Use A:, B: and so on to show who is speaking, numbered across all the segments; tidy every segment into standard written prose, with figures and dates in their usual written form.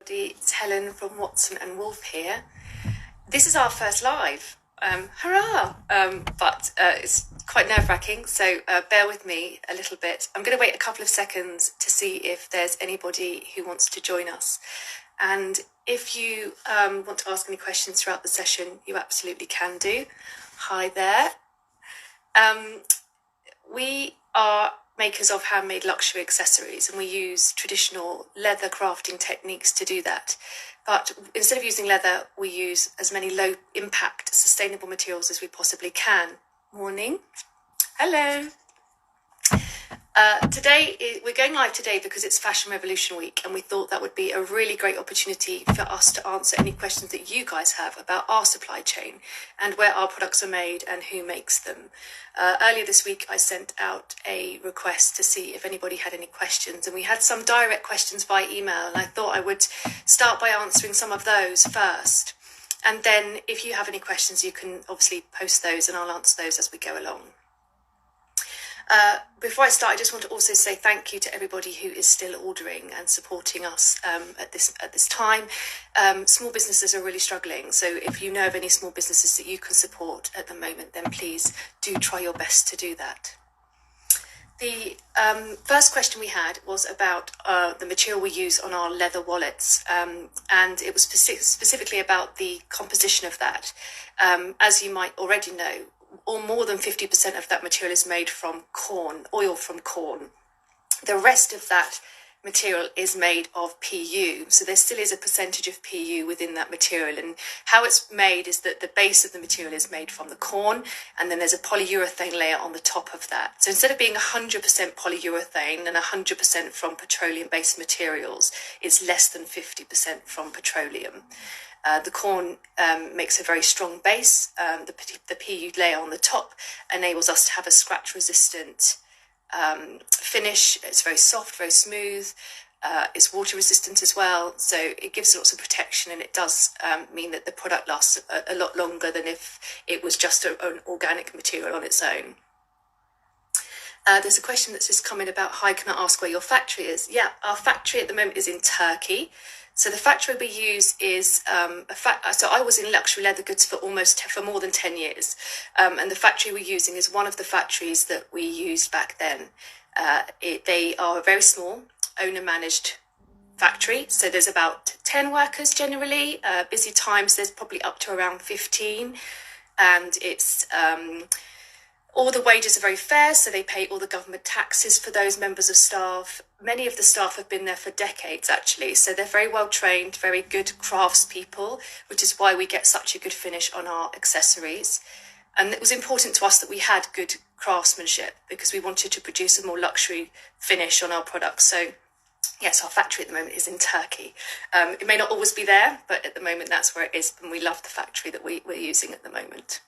A: It's Helen from Watson and Wolf here. This is our first live. Hurrah! But it's quite nerve-wracking, so bear with me a little bit. I'm going to wait a couple of seconds to see if there's anybody who wants to join us. And if you want to ask any questions throughout the session, you absolutely can do. Hi there. We are makers of handmade luxury accessories, and we use traditional leather crafting techniques to do that. But instead of using leather, we use as many low impact sustainable materials as we possibly can. Morning. Hello. We're going live today because it's Fashion Revolution Week, and we thought that would be a really great opportunity for us to answer any questions that you guys have about our supply chain and where our products are made and who makes them. Earlier this week, I sent out a request to see if anybody had any questions, and we had some direct questions by email, and I thought I would start by answering some of those first. And then if you have any questions, you can obviously post those and I'll answer those as we go along. Before I start, I just want to also say thank you to everybody who is still ordering and supporting us at this time. Small businesses are really struggling, so if you know of any small businesses that you can support at the moment, then please do try your best to do that. The first question we had was about the material we use on our leather wallets, and it was specifically about the composition of that. As you might already know, or more than 50% of that material is made from corn, oil from corn. The rest of that material is made of PU, so there still is a percentage of PU within that material, and how it's made is that the base of the material is made from the corn, and then there's a polyurethane layer on the top of that. So instead of being 100% polyurethane and 100% from petroleum-based materials, it's less than 50% from petroleum. The corn makes a very strong base. The PU layer on the top enables us to have a scratch-resistant finish. It's very soft, very smooth. It's water-resistant as well, so it gives lots of protection, and it does mean that the product lasts a lot longer than if it was just an organic material on its own. There's a question that's just come in about, hi, can I ask where your factory is? Yeah, our factory at the moment is in Turkey. So the factory we use is so I was in luxury leather goods for more than 10 years, and the factory we're using is one of the factories that we used back then. They are a very small owner-managed factory, so there's about 10 workers generally. Busy times there's probably up to around 15, and it's all the wages are very fair, so they pay all the government taxes for those members of staff. Many of the staff have been there for decades, actually, so they're very well trained, very good craftspeople, which is why we get such a good finish on our accessories. And it was important to us that we had good craftsmanship because we wanted to produce a more luxury finish on our products. So yes, our factory at the moment is in Turkey. It may not always be there, but at the moment that's where it is, and we love the factory that we're using at the moment.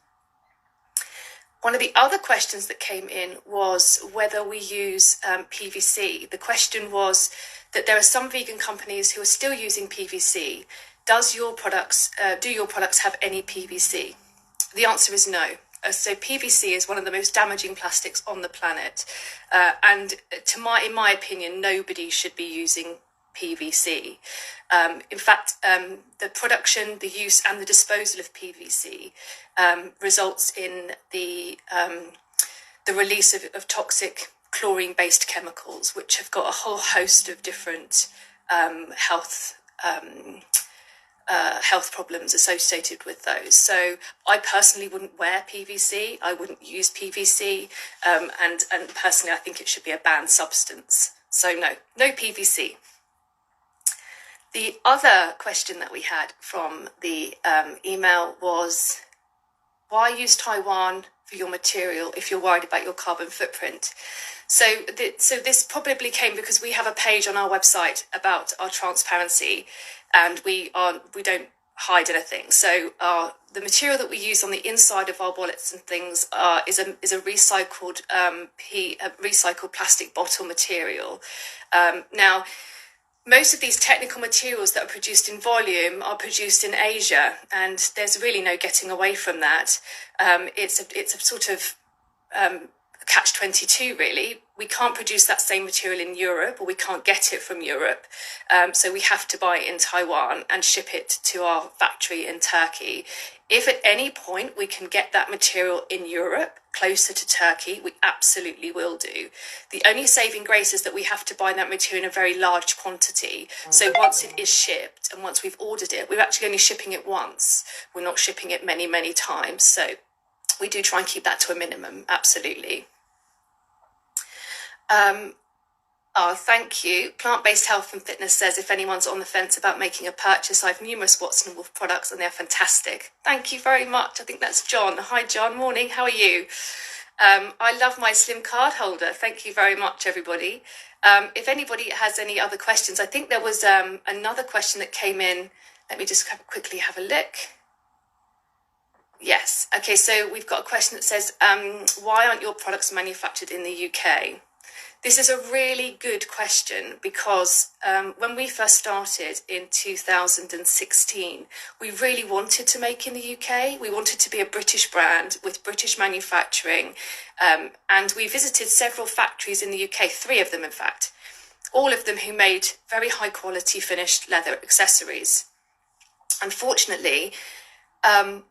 A: One of the other questions that came in was whether we use PVC. The question was that there are some vegan companies who are still using PVC. Do your products have any PVC? The answer is no. So PVC is one of the most damaging plastics on the planet, and in my opinion, nobody should be using PVC. In fact, the production, the use and the disposal of PVC results in the release of toxic chlorine-based chemicals, which have got a whole host of different health problems associated with those. So I personally wouldn't wear PVC. I wouldn't use PVC, and personally I think it should be a banned substance. So no PVC. The other question that we had from the email was, why use Taiwan for your material if you're worried about your carbon footprint? So this probably came because we have a page on our website about our transparency, and we don't hide anything. So the material that we use on the inside of our wallets and things is a recycled recycled plastic bottle material. Now, most of these technical materials that are produced in volume are produced in Asia, and there's really no getting away from that. It's a sort of catch-22 really, we can't produce that same material in Europe, or we can't get it from Europe. So we have to buy it in Taiwan and ship it to our factory in Turkey. If at any point we can get that material in Europe, closer to Turkey, we absolutely will do. The only saving grace is that we have to buy that material in a very large quantity. So once it is shipped and once we've ordered it, we're actually only shipping it once. We're not shipping it many, many times. So we do try and keep that to a minimum, absolutely. Thank you. Plant-based health and fitness says, if anyone's on the fence about making a purchase, I have numerous Watson & Wolf products and they're fantastic. Thank you very much. I think that's John. Hi, John. Morning. How are you? I love my slim card holder. Thank you very much, everybody. If anybody has any other questions, I think there was another question that came in. Let me just quickly have a look. Yes. Okay, so we've got a question that says, why aren't your products manufactured in the UK? This is a really good question because when we first started in 2016, we really wanted to make in the UK. We wanted to be a British brand with British manufacturing. And we visited several factories in the UK, 3 of them, in fact, all of them who made very high quality finished leather accessories. Unfortunately,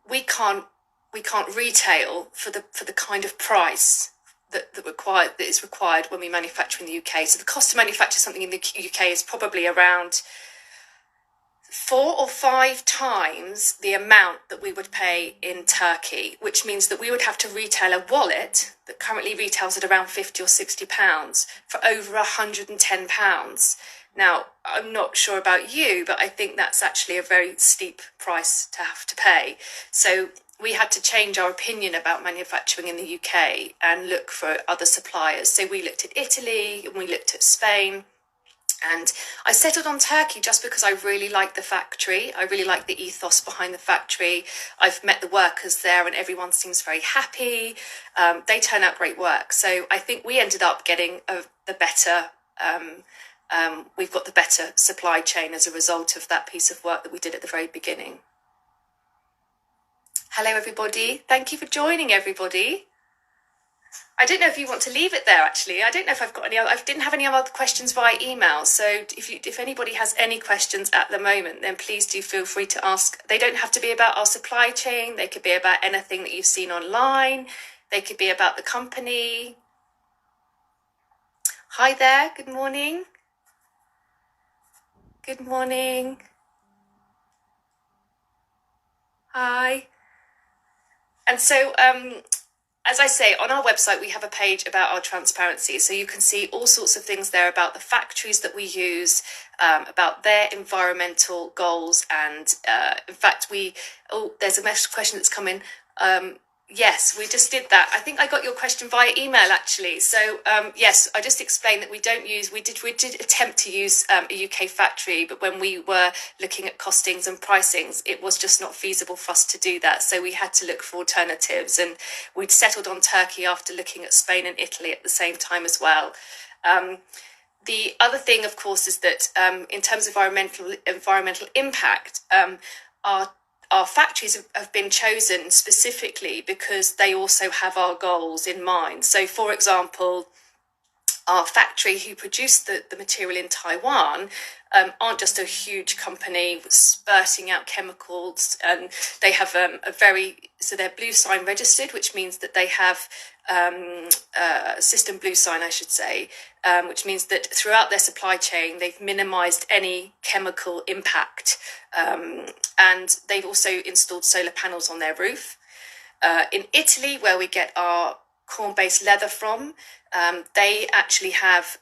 A: we can't retail for the kind of price that is required when we manufacture in the UK. So the cost to manufacture something in the UK is probably around 4 or 5 times the amount that we would pay in Turkey, which means that we would have to retail a wallet that currently retails at around £50 or £60 for over £110. Now, I'm not sure about you, but I think that's actually a very steep price to have to pay. So we had to change our opinion about manufacturing in the UK and look for other suppliers. So we looked at Italy and we looked at Spain. And I settled on Turkey just because I really like the factory. I really like the ethos behind the factory. I've met the workers there and everyone seems very happy. They turn out great work. So I think we ended up getting the better... we've got the better supply chain as a result of that piece of work that we did at the very beginning. Hello, everybody. Thank you for joining, everybody. I don't know if you want to leave it there, actually. I don't know if I've got any other... I didn't have any other questions via email. So if anybody has any questions at the moment, then please do feel free to ask. They don't have to be about our supply chain. They could be about anything that you've seen online. They could be about the company. Hi there. Good morning. Good morning. Hi. And so, as I say, on our website, we have a page about our transparency. So you can see all sorts of things there about the factories that we use, about their environmental goals. And in fact, there's a question that's come in. Yes, we just did that. I think I got your question via email, actually. So yes, I just explained that we did attempt to use a UK factory, but when we were looking at costings and pricings, it was just not feasible for us to do that. So we had to look for alternatives, and we'd settled on Turkey after looking at Spain and Italy at the same time as well. The other thing, of course, is that in terms of environmental impact, our factories have been chosen specifically because they also have our goals in mind. So, for example, our factory who produced the material in Taiwan aren't just a huge company spurting out chemicals, and they have so they're blue sign registered, which means that they have system blue sign, I should say, which means that throughout their supply chain, they've minimized any chemical impact. And they've also installed solar panels on their roof. In Italy, where we get our corn-based leather from, they actually have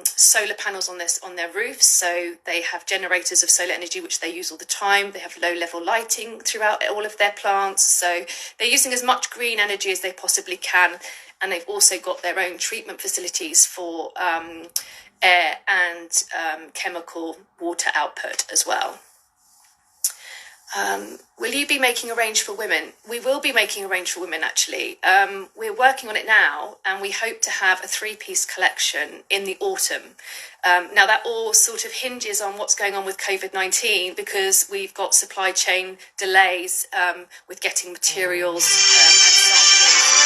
A: solar panels on their roofs. So they have generators of solar energy, which they use all the time. They have low-level lighting throughout all of their plants. So they're using as much green energy as they possibly can. And they've also got their own treatment facilities for air and chemical water output as well. Will you be making a range for women? We will be making a range for women, actually. We're working on it now, and we hope to have a 3-piece collection in the autumn. Now, that all sort of hinges on what's going on with COVID-19, because we've got supply chain delays with getting materials and samples.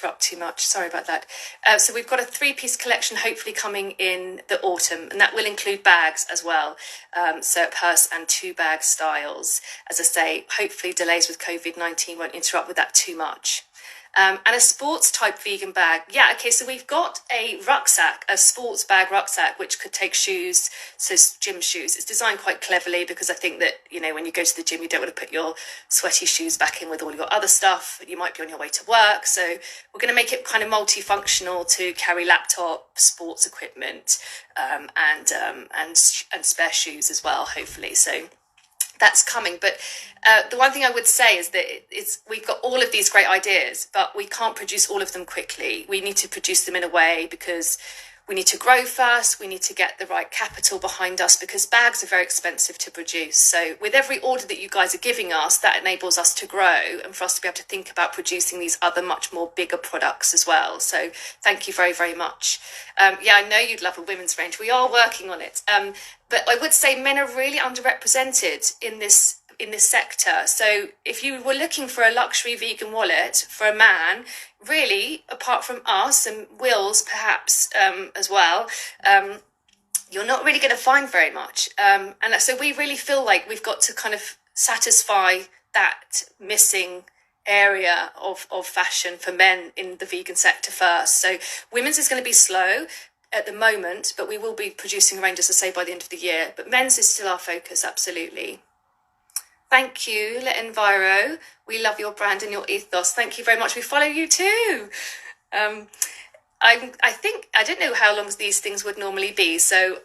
A: interrupt too much. Sorry about that. So we've got a 3-piece collection hopefully coming in the autumn, and that will include bags as well. So purse and 2-bag styles. As I say, hopefully delays with COVID-19 won't interrupt with that too much. And a sports type vegan bag. Yeah, okay, so we've got a rucksack, a sports bag rucksack, which could take shoes, so gym shoes. It's designed quite cleverly because I think that, you know, when you go to the gym, you don't want to put your sweaty shoes back in with all your other stuff. You might be on your way to work. So we're going to make it kind of multifunctional to carry laptop, sports equipment, and spare shoes as well, hopefully. So that's coming. But the one thing I would say is that we've got all of these great ideas, but we can't produce all of them quickly. We need to produce them in a way because we need to grow first. We need to get the right capital behind us because bags are very expensive to produce. So with every order that you guys are giving us, that enables us to grow and for us to be able to think about producing these other much more bigger products as well. So thank you very, very much. Yeah, I know you'd love a women's range. We are working on it. But I would say men are really underrepresented in this sector. So if you were looking for a luxury vegan wallet for a man, really, apart from us and Will's perhaps as well, you're not really going to find very much. And so we really feel like we've got to kind of satisfy that missing area of fashion for men in the vegan sector first. So women's is going to be slow at the moment, but we will be producing a range, as I say, by the end of the year. But men's is still our focus, absolutely. Thank you, Le Enviro. We love your brand and your ethos. Thank you very much. We follow you too. I think, I don't know how long these things would normally be. So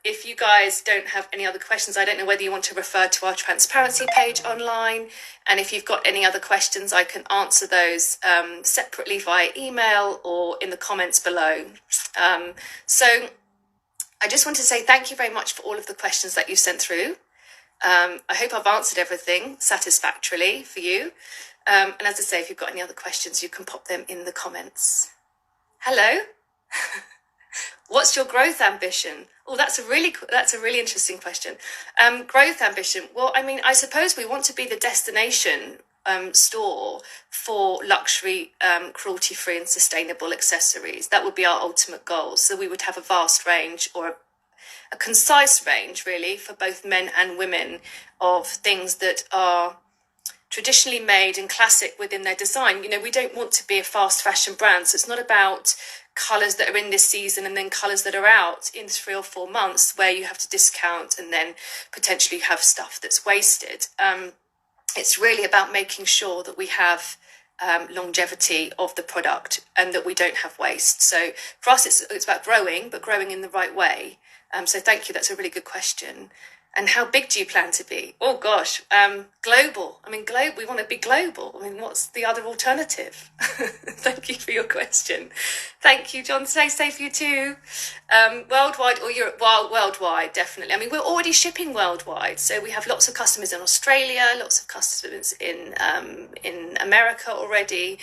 A: if you guys don't have any other questions, I don't know whether you want to refer to our transparency page online. And if you've got any other questions, I can answer those separately via email or in the comments below. So I just want to say thank you very much for all of the questions that you sent through. I hope I've answered everything satisfactorily for you. And as I say, if you've got any other questions, you can pop them in the comments. Hello. What's your growth ambition? Oh, that's a really interesting question. Growth ambition. Well, I mean, I suppose we want to be the destination store for luxury, cruelty-free and sustainable accessories. That would be our ultimate goal. So we would have a vast range or a concise range, really, for both men and women of things that are traditionally made and classic within their design. You know, we don't want to be a fast fashion brand, so it's not about colours that are in this season and then colours that are out in 3 or 4 months where you have to discount and then potentially have stuff that's wasted. It's really about making sure that we have longevity of the product and that we don't have waste. So for us, it's about growing, but growing in the right way. So thank you. That's a really good question. And how big do you plan to be? Oh gosh, global. I mean, we want to be global. I mean, what's the other alternative? Thank you for your question. Thank you, John. Stay safe, you too. Worldwide or Europe? Well, worldwide, definitely. I mean, we're already shipping worldwide. So we have lots of customers in Australia, lots of customers in America already.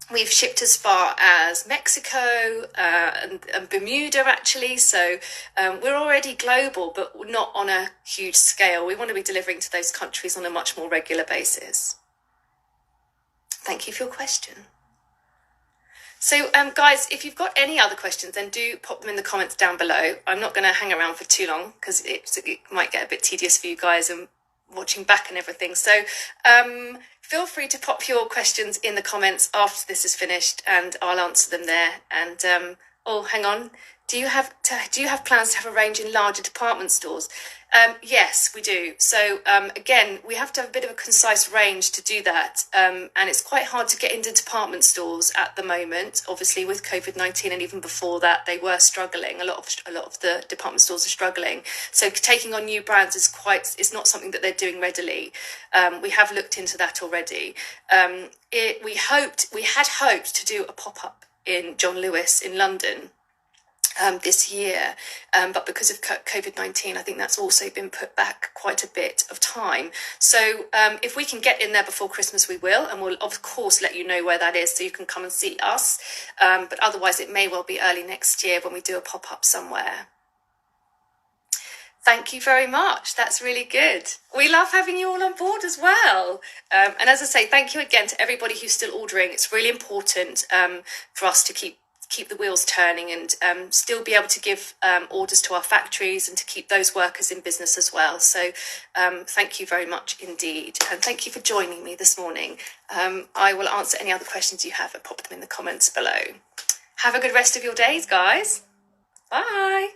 A: We've shipped as far as Mexico and Bermuda, actually. So we're already global, but not on a huge scale. We want to be delivering to those countries on a much more regular basis. Thank you for your question. So, guys, if you've got any other questions, then do pop them in the comments down below. I'm not going to hang around for too long because it might get a bit tedious for you guys and watching back and everything. So feel free to pop your questions in the comments after this is finished and I'll answer them there. And oh, hang on. Do you have plans to have a range in larger department stores? Yes, we do. So again, we have to have a bit of a concise range to do that. And it's quite hard to get into department stores at the moment. Obviously, with COVID-19 and even before that, they were struggling. A lot of the department stores are struggling. So taking on new brands is not something that they're doing readily. We have looked into that already. We had hoped to do a pop-up in John Lewis in London this year, but because of COVID-19, I think that's also been put back quite a bit of time. So if we can get in there before Christmas, we will, and we'll of course let you know where that is so you can come and see us. But otherwise, it may well be early next year when we do a pop-up somewhere. Thank you very much. That's really good. We love having you all on board as well. And as I say, thank you again to everybody who's still ordering. It's really important for us to keep the wheels turning and still be able to give orders to our factories and to keep those workers in business as well. So thank you very much indeed. And thank you for joining me this morning. I will answer any other questions you have and pop them in the comments below. Have a good rest of your days, guys. Bye.